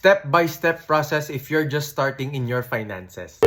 Step-by-step process if you're just starting in your finances.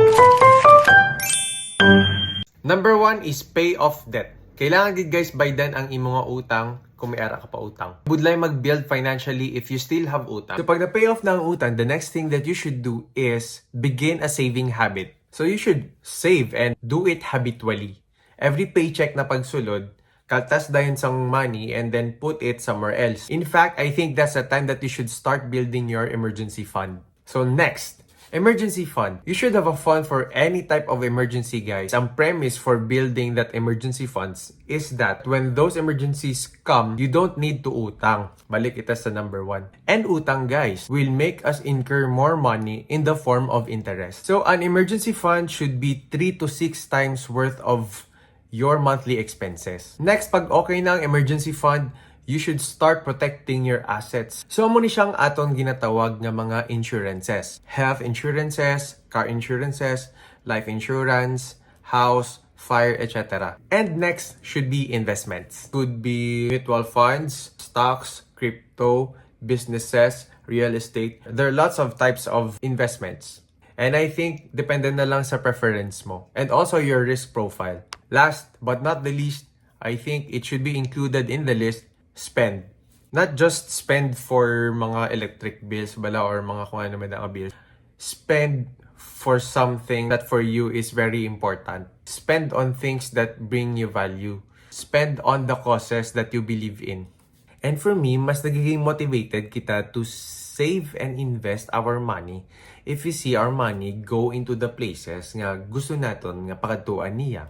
Number 1 is pay off debt. Kailangan gid guys baydan ang imong nga utang kung may ara ka pa utang. Budlay mag-build financially if you still have utang. So pag na-pay off na ang utang, the next thing that you should do is begin a saving habit. So you should save and do it habitually. Every paycheck na pagsulod, kaltas dayon sang money and then put it somewhere else. In fact, I think that's the time that you should start building your emergency fund. So next, emergency fund. You should have a fund for any type of emergency, guys. Ang premise for building that emergency funds is that when those emergencies come, you don't need to utang. Balik ito sa number 1. And utang, guys, will make us incur more money in the form of interest. So an emergency fund should be 3 to 6 times worth of your monthly expenses. Next, pag okay na ang emergency fund, you should start protecting your assets. So, mo ni siyang atong ginatawag nga mga insurances. Health insurances, car insurances, life insurance, house, fire, etc. And next should be investments. Could be mutual funds, stocks, crypto, businesses, real estate. There are lots of types of investments. And I think depende na lang sa preference mo. And also your risk profile. Last but not the least, I think it should be included in the list, spend. Not just spend for mga electric bills bala or mga kung ano man ang bills. Spend for something that for you is very important. Spend on things that bring you value. Spend on the causes that you believe in. And for me, mas nagiging motivated kita to save and invest our money if we see our money go into the places nga gusto naton nga pakadtuan niya.